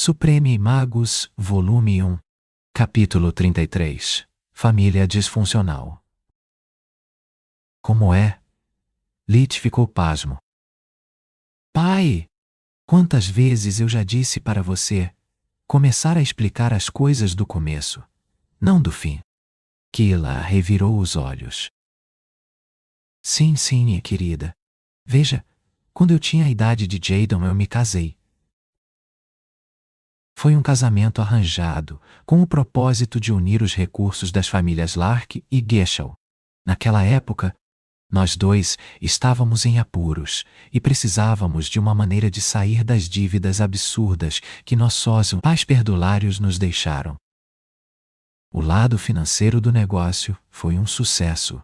Supreme Magus, Volume 1, Capítulo 33. Família disfuncional. Como é? Lit ficou pasmo. Pai! Quantas vezes eu já disse para você começar a explicar as coisas do começo, não do fim. Kayla revirou os olhos. Sim, minha querida. Veja, quando eu tinha a idade de Jadon eu me casei. Foi um casamento arranjado, com o propósito de unir os recursos das famílias Lark e Geschel. Naquela época, nós dois estávamos em apuros e precisávamos de uma maneira de sair das dívidas absurdas que nossos pais perdulários nos deixaram. O lado financeiro do negócio foi um sucesso.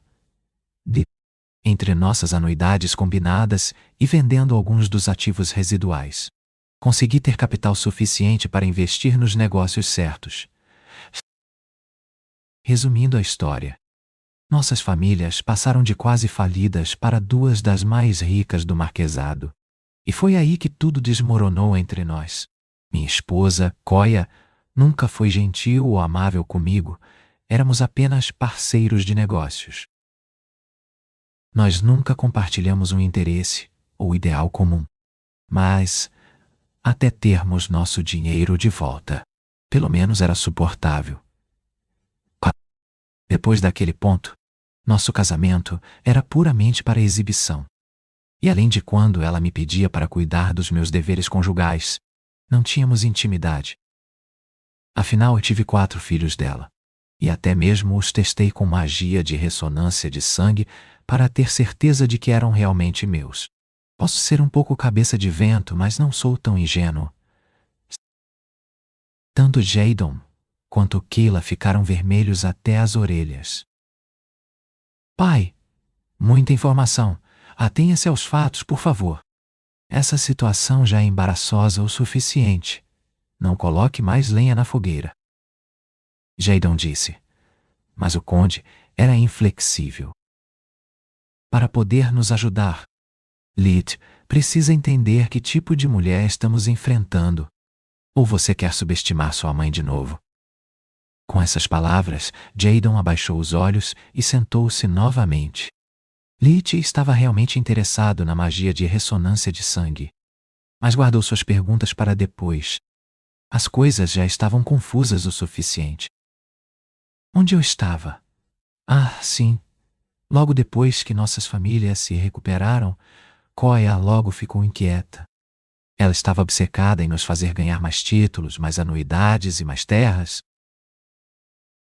Entre nossas anuidades combinadas e vendendo alguns dos ativos residuais, consegui ter capital suficiente para investir nos negócios certos. Resumindo a história, nossas famílias passaram de quase falidas para duas das mais ricas do marquesado. E foi aí que tudo desmoronou entre nós. Minha esposa, Koya, nunca foi gentil ou amável comigo. Éramos apenas parceiros de negócios. Nós nunca compartilhamos um interesse ou ideal comum. Mas, até termos nosso dinheiro de volta, pelo menos era suportável. Depois daquele ponto, nosso casamento era puramente para exibição. E além de quando ela me pedia para cuidar dos meus deveres conjugais, não tínhamos intimidade. Afinal, eu tive 4 filhos dela, e até mesmo os testei com magia de ressonância de sangue para ter certeza de que eram realmente meus. Posso ser um pouco cabeça de vento, mas não sou tão ingênuo. Tanto Jadon quanto Kayla ficaram vermelhos até as orelhas. Pai, muita informação. Atenha-se aos fatos, por favor. Essa situação já é embaraçosa o suficiente. Não coloque mais lenha na fogueira. Jadon disse. Mas o conde era inflexível. Para poder nos ajudar, Lit precisa entender que tipo de mulher estamos enfrentando. Ou você quer subestimar sua mãe de novo? Com essas palavras, Jadon abaixou os olhos e sentou-se novamente. Lit estava realmente interessado na magia de ressonância de sangue, mas guardou suas perguntas para depois. As coisas já estavam confusas o suficiente. Onde eu estava? Ah, sim. Logo depois que nossas famílias se recuperaram, Koya logo ficou inquieta. Ela estava obcecada em nos fazer ganhar mais títulos, mais anuidades e mais terras,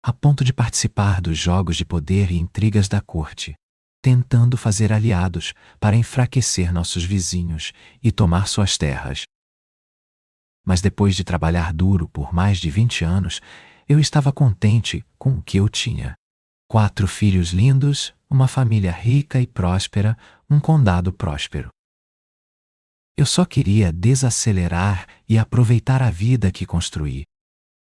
a ponto de participar dos jogos de poder e intrigas da corte, tentando fazer aliados para enfraquecer nossos vizinhos e tomar suas terras. Mas depois de trabalhar duro por mais de 20 anos, eu estava contente com o que eu tinha. 4 filhos lindos, uma família rica e próspera, um condado próspero. Eu só queria desacelerar e aproveitar a vida que construí,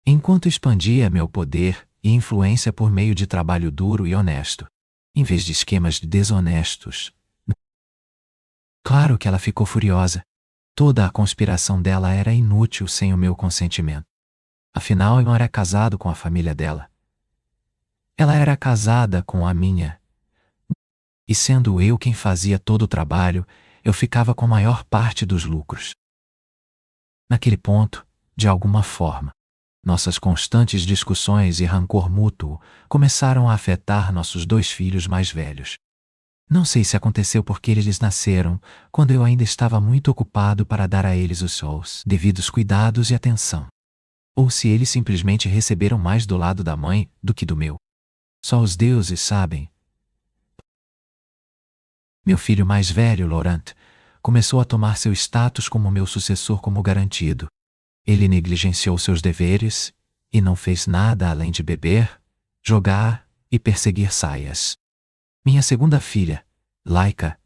enquanto expandia meu poder e influência por meio de trabalho duro e honesto, em vez de esquemas desonestos. Claro que ela ficou furiosa. Toda a conspiração dela era inútil sem o meu consentimento. Afinal, eu não era casado com a família dela. Ela era casada com a minha. E sendo eu quem fazia todo o trabalho, eu ficava com a maior parte dos lucros. Naquele ponto, de alguma forma, nossas constantes discussões e rancor mútuo começaram a afetar nossos 2 filhos mais velhos. Não sei se aconteceu porque eles nasceram quando eu ainda estava muito ocupado para dar a eles os seus devidos cuidados e atenção, ou se eles simplesmente receberam mais do lado da mãe do que do meu. Só os deuses sabem. Meu filho mais velho, Laurent, começou a tomar seu status como meu sucessor como garantido. Ele negligenciou seus deveres e não fez nada além de beber, jogar e perseguir saias. Minha segunda filha, Laika,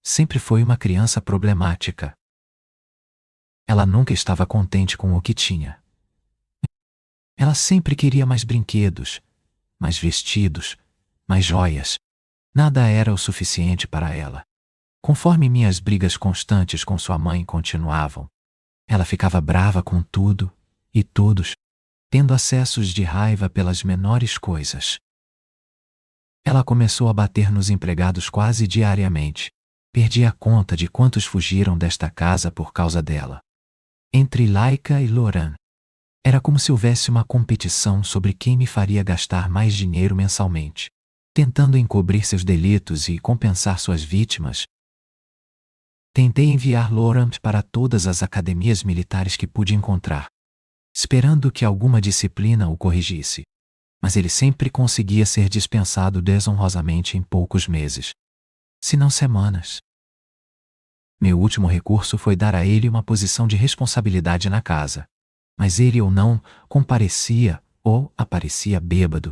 sempre foi uma criança problemática. Ela nunca estava contente com o que tinha. Ela sempre queria mais brinquedos, mais vestidos, mais joias. Nada era o suficiente para ela. Conforme minhas brigas constantes com sua mãe continuavam, ela ficava brava com tudo e todos tendo acessos de raiva pelas menores coisas. Ela começou a bater nos empregados quase diariamente. Perdi a conta de quantos fugiram desta casa por causa dela. Entre Laika e Loran, era como se houvesse uma competição sobre quem me faria gastar mais dinheiro mensalmente. Tentando encobrir seus delitos e compensar suas vítimas, tentei enviar Laurent para todas as academias militares que pude encontrar, esperando que alguma disciplina o corrigisse. Mas ele sempre conseguia ser dispensado desonrosamente em poucos meses, se não semanas. Meu último recurso foi dar a ele uma posição de responsabilidade na casa. Mas ele ou não comparecia ou aparecia bêbado.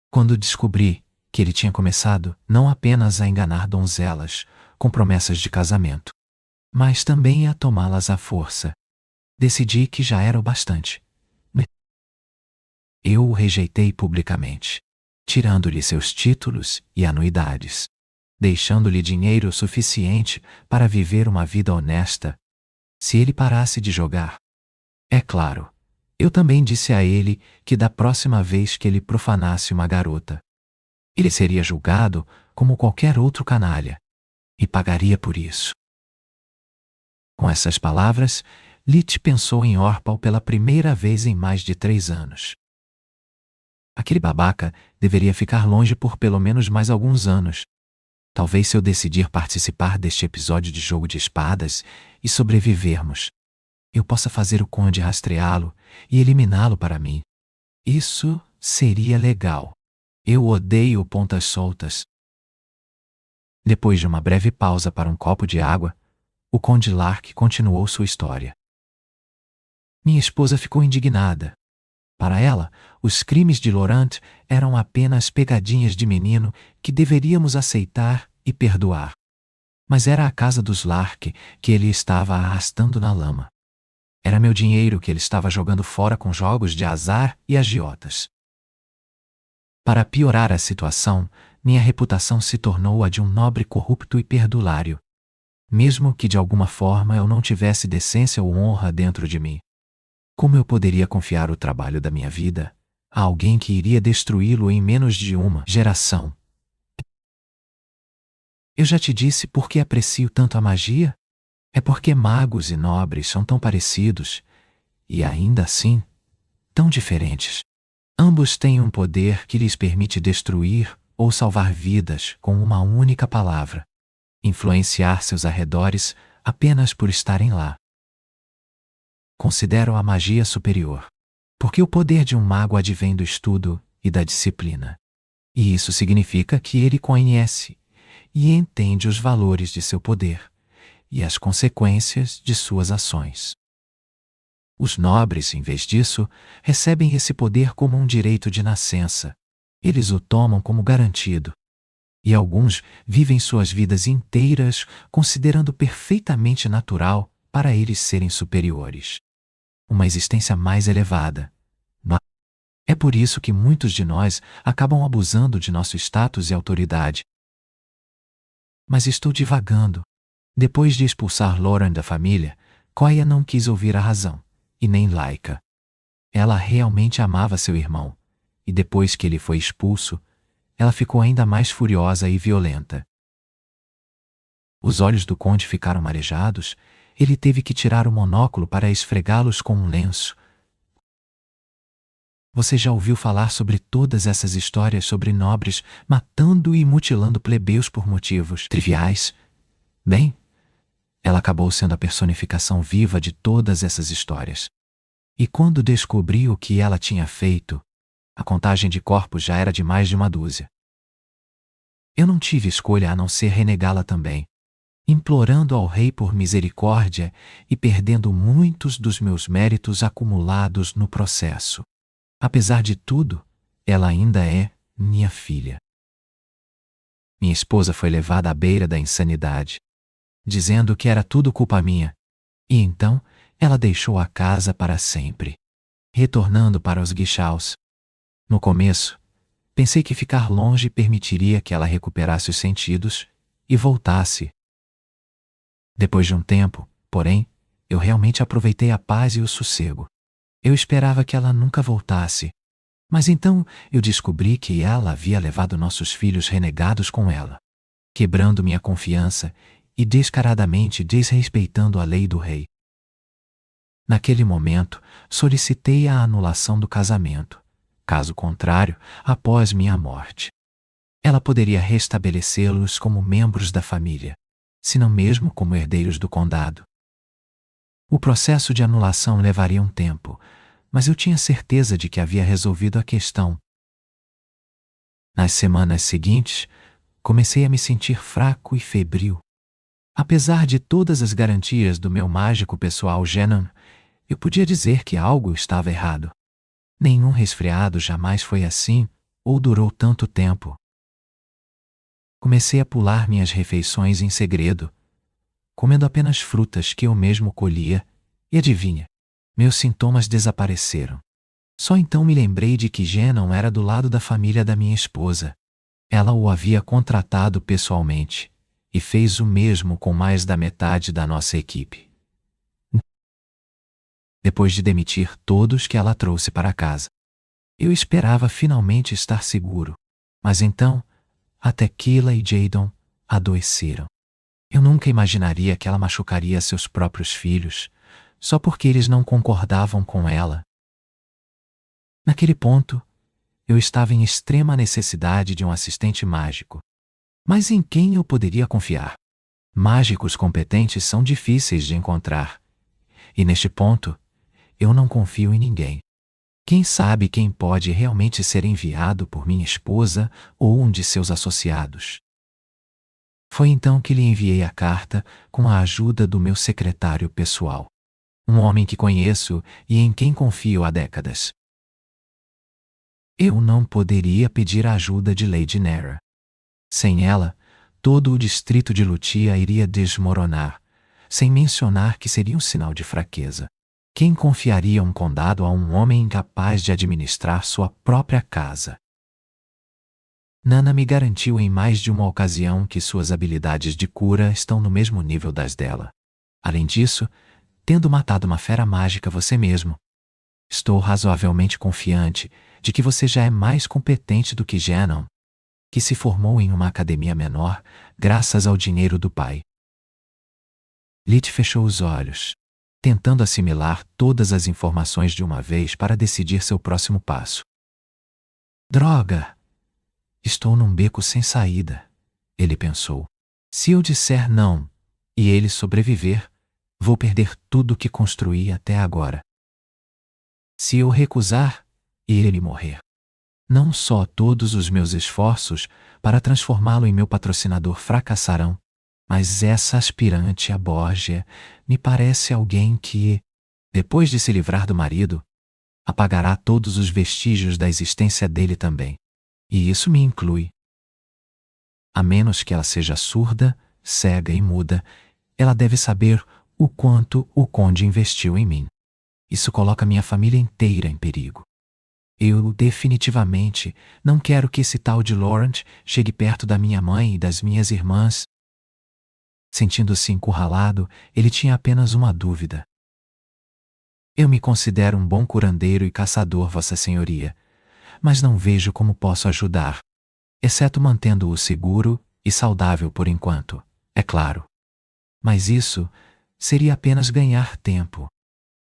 Quando descobri que ele tinha começado não apenas a enganar donzelas com promessas de casamento, mas também a tomá-las à força, decidi que já era o bastante. Eu o rejeitei publicamente, tirando-lhe seus títulos e anuidades, deixando-lhe dinheiro suficiente para viver uma vida honesta. Se ele parasse de jogar, é claro, eu também disse a ele que da próxima vez que ele profanasse uma garota, ele seria julgado como qualquer outro canalha e pagaria por isso. Com essas palavras, Lit pensou em Orpal pela primeira vez em mais de 3 anos. Aquele babaca deveria ficar longe por pelo menos mais alguns anos. Talvez se eu decidir participar deste episódio de Jogo de Espadas e sobrevivermos, eu possa fazer o conde rastreá-lo e eliminá-lo para mim. Isso seria legal. Eu odeio pontas soltas. Depois de uma breve pausa para um copo de água, o conde Lark continuou sua história. Minha esposa ficou indignada. Para ela, os crimes de Laurent eram apenas pegadinhas de menino que deveríamos aceitar e perdoar. Mas era a casa dos Lark que ele estava arrastando na lama. Era meu dinheiro que ele estava jogando fora com jogos de azar e agiotas. Para piorar a situação, minha reputação se tornou a de um nobre corrupto e perdulário, mesmo que de alguma forma eu não tivesse decência ou honra dentro de mim. Como eu poderia confiar o trabalho da minha vida a alguém que iria destruí-lo em menos de uma geração? Eu já te disse por que aprecio tanto a magia? É porque magos e nobres são tão parecidos e, ainda assim, tão diferentes. Ambos têm um poder que lhes permite destruir ou salvar vidas com uma única palavra, influenciar seus arredores apenas por estarem lá. Considero a magia superior, porque o poder de um mago advém do estudo e da disciplina. E isso significa que ele conhece e entende os valores de seu poder e as consequências de suas ações. Os nobres, em vez disso, recebem esse poder como um direito de nascença. Eles o tomam como garantido. E alguns vivem suas vidas inteiras considerando perfeitamente natural para eles serem superiores. Uma existência mais elevada. É por isso que muitos de nós acabam abusando de nosso status e autoridade. Mas estou divagando. Depois de expulsar Lauren da família, Koya não quis ouvir a razão, e nem Laika. Ela realmente amava seu irmão, e depois que ele foi expulso, ela ficou ainda mais furiosa e violenta. Os olhos do conde ficaram marejados, ele teve que tirar o monóculo para esfregá-los com um lenço. Você já ouviu falar sobre todas essas histórias sobre nobres matando e mutilando plebeus por motivos triviais? Bem, ela acabou sendo a personificação viva de todas essas histórias. E quando descobri o que ela tinha feito, a contagem de corpos já era de mais de uma dúzia. Eu não tive escolha a não ser renegá-la também, implorando ao rei por misericórdia e perdendo muitos dos meus méritos acumulados no processo. Apesar de tudo, ela ainda é minha filha. Minha esposa foi levada à beira da insanidade, dizendo que era tudo culpa minha, e então ela deixou a casa para sempre, retornando para os guichaus. No começo, pensei que ficar longe permitiria que ela recuperasse os sentidos e voltasse. Depois de um tempo, porém, eu realmente aproveitei a paz e o sossego. Eu esperava que ela nunca voltasse. Mas então eu descobri que ela havia levado nossos filhos renegados com ela, quebrando minha confiança e descaradamente desrespeitando a lei do rei. Naquele momento, solicitei a anulação do casamento. Caso contrário, após minha morte, ela poderia restabelecê-los como membros da família, se não mesmo como herdeiros do condado. O processo de anulação levaria um tempo, mas eu tinha certeza de que havia resolvido a questão. Nas semanas seguintes, comecei a me sentir fraco e febril. Apesar de todas as garantias do meu mágico pessoal Genon, eu podia dizer que algo estava errado. Nenhum resfriado jamais foi assim ou durou tanto tempo. Comecei a pular minhas refeições em segredo, comendo apenas frutas que eu mesmo colhia, e adivinha, meus sintomas desapareceram. Só então me lembrei de que Genon era do lado da família da minha esposa. Ela o havia contratado pessoalmente e fez o mesmo com mais da metade da nossa equipe. Depois de demitir todos que ela trouxe para casa, eu esperava finalmente estar seguro. Mas então, até Keila e Jadon adoeceram. Eu nunca imaginaria que ela machucaria seus próprios filhos, só porque eles não concordavam com ela. Naquele ponto, eu estava em extrema necessidade de um assistente mágico. Mas em quem eu poderia confiar? Mágicos competentes são difíceis de encontrar. E neste ponto, eu não confio em ninguém. Quem sabe quem pode realmente ser enviado por minha esposa ou um de seus associados? Foi então que lhe enviei a carta com a ajuda do meu secretário pessoal. Um homem que conheço e em quem confio há décadas. Eu não poderia pedir a ajuda de Lady Nera. Sem ela, todo o distrito de Lutia iria desmoronar, sem mencionar que seria um sinal de fraqueza. Quem confiaria um condado a um homem incapaz de administrar sua própria casa? Nana me garantiu em mais de uma ocasião que suas habilidades de cura estão no mesmo nível das dela. Além disso, tendo matado uma fera mágica você mesmo, estou razoavelmente confiante de que você já é mais competente do que Genon, que se formou em uma academia menor graças ao dinheiro do pai. Lit fechou os olhos, tentando assimilar todas as informações de uma vez para decidir seu próximo passo. Droga! Estou num beco sem saída, ele pensou. Se eu disser não, e ele sobreviver, vou perder tudo o que construí até agora. Se eu recusar, e ele morrer, não só todos os meus esforços para transformá-lo em meu patrocinador fracassarão, mas essa aspirante a Borgia me parece alguém que, depois de se livrar do marido, apagará todos os vestígios da existência dele também. E isso me inclui. A menos que ela seja surda, cega e muda, ela deve saber o quanto o conde investiu em mim. Isso coloca minha família inteira em perigo. Eu definitivamente não quero que esse tal de Laurent chegue perto da minha mãe e das minhas irmãs. Sentindo-se encurralado, ele tinha apenas uma dúvida. Eu me considero um bom curandeiro e caçador, Vossa Senhoria, mas não vejo como posso ajudar, exceto mantendo-o seguro e saudável por enquanto, é claro. Mas isso seria apenas ganhar tempo.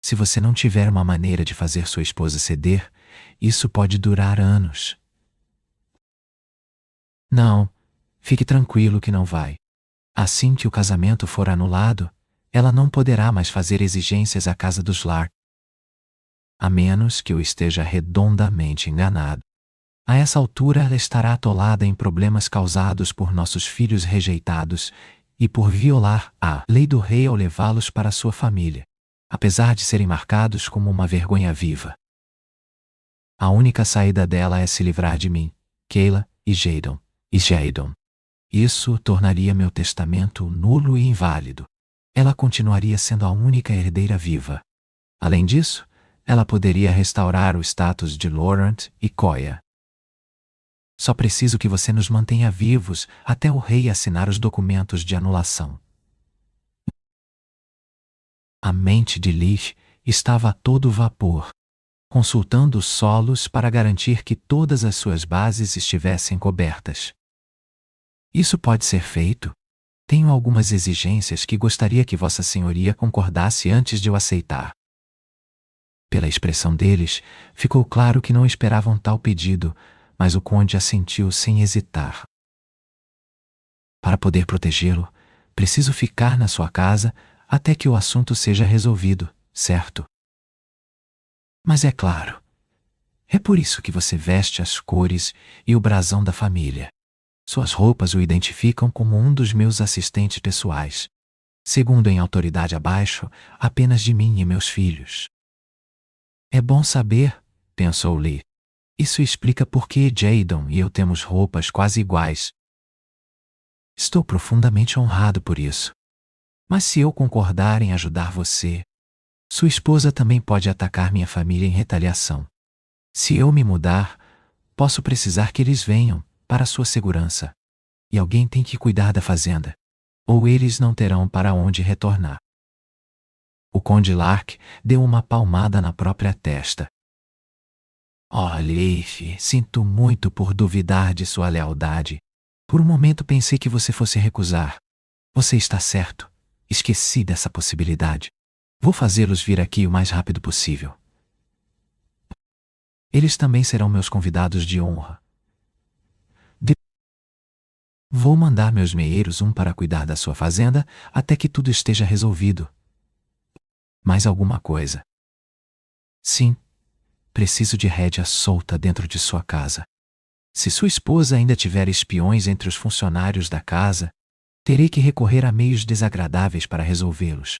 Se você não tiver uma maneira de fazer sua esposa ceder, isso pode durar anos. Não, fique tranquilo que não vai. Assim que o casamento for anulado, ela não poderá mais fazer exigências à casa dos Lark. A menos que eu esteja redondamente enganado. A essa altura ela estará atolada em problemas causados por nossos filhos rejeitados e por violar a lei do rei ao levá-los para sua família, apesar de serem marcados como uma vergonha viva. A única saída dela é se livrar de mim, Keila e Jadon. Isso tornaria meu testamento nulo e inválido. Ela continuaria sendo a única herdeira viva. Além disso, ela poderia restaurar o status de Laurent e Koya. Só preciso que você nos mantenha vivos até o rei assinar os documentos de anulação. A mente de Lich estava a todo vapor. consultando solos para garantir que todas as suas bases estivessem cobertas. Isso pode ser feito? Tenho algumas exigências que gostaria que Vossa Senhoria concordasse antes de eu aceitar. Pela expressão deles, ficou claro que não esperavam tal pedido, mas o conde assentiu sem hesitar. Para poder protegê-lo, preciso ficar na sua casa até que o assunto seja resolvido, certo? Mas é claro. É por isso que você veste as cores e o brasão da família. Suas roupas o identificam como um dos meus assistentes pessoais. Segundo em autoridade abaixo, apenas de mim e meus filhos. É bom saber, pensou Lee. Isso explica por que Jadon e eu temos roupas quase iguais. Estou profundamente honrado por isso. Mas se eu concordar em ajudar você, sua esposa também pode atacar minha família em retaliação. Se eu me mudar, posso precisar que eles venham, para sua segurança. E alguém tem que cuidar da fazenda. Ou eles não terão para onde retornar. O conde Lark deu uma palmada na própria testa. Oh, Leif, sinto muito por duvidar de sua lealdade. Por um momento pensei que você fosse recusar. Você está certo. Esqueci dessa possibilidade. Vou fazê-los vir aqui o mais rápido possível. Eles também serão meus convidados de honra. Vou mandar meus meeiros para cuidar da sua fazenda até que tudo esteja resolvido. Mais alguma coisa? Sim. Preciso de rédea solta dentro de sua casa. Se sua esposa ainda tiver espiões entre os funcionários da casa, terei que recorrer a meios desagradáveis para resolvê-los.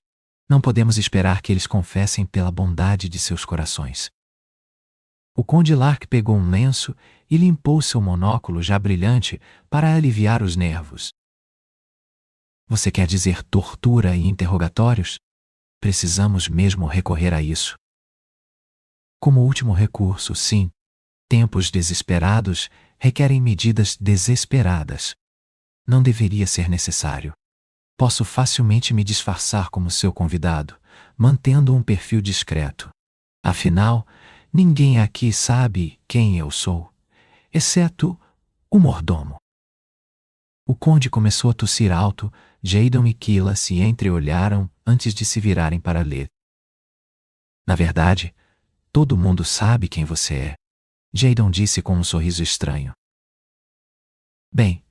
Não podemos esperar que eles confessem pela bondade de seus corações. O conde Lark pegou um lenço e limpou seu monóculo já brilhante para aliviar os nervos. Você quer dizer tortura e interrogatórios? Precisamos mesmo recorrer a isso. Como último recurso, sim. Tempos desesperados requerem medidas desesperadas. Não deveria ser necessário. Posso facilmente me disfarçar como seu convidado, mantendo um perfil discreto. Afinal, ninguém aqui sabe quem eu sou, exceto o mordomo. O conde começou a tossir alto, Jadon e Kila se entreolharam antes de se virarem para ler. Na verdade, todo mundo sabe quem você é, Jadon disse com um sorriso estranho. Bem,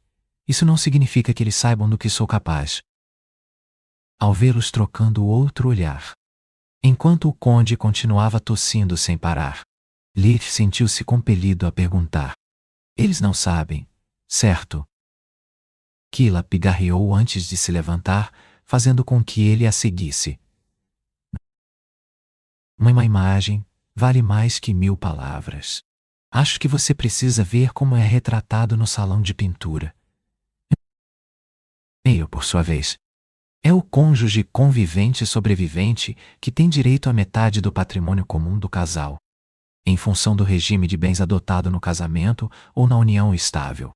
isso não significa que eles saibam do que sou capaz. Ao vê-los trocando outro olhar, enquanto o conde continuava tossindo sem parar, Leif sentiu-se compelido a perguntar. Eles não sabem, certo? Kila pigarreou antes de se levantar, fazendo com que ele a seguisse. Uma imagem vale mais que 1000 palavras. Acho que você precisa ver como é retratado no salão de pintura. Eu, por sua vez, é o cônjuge convivente sobrevivente que tem direito à metade do patrimônio comum do casal, em função do regime de bens adotado no casamento ou na união estável.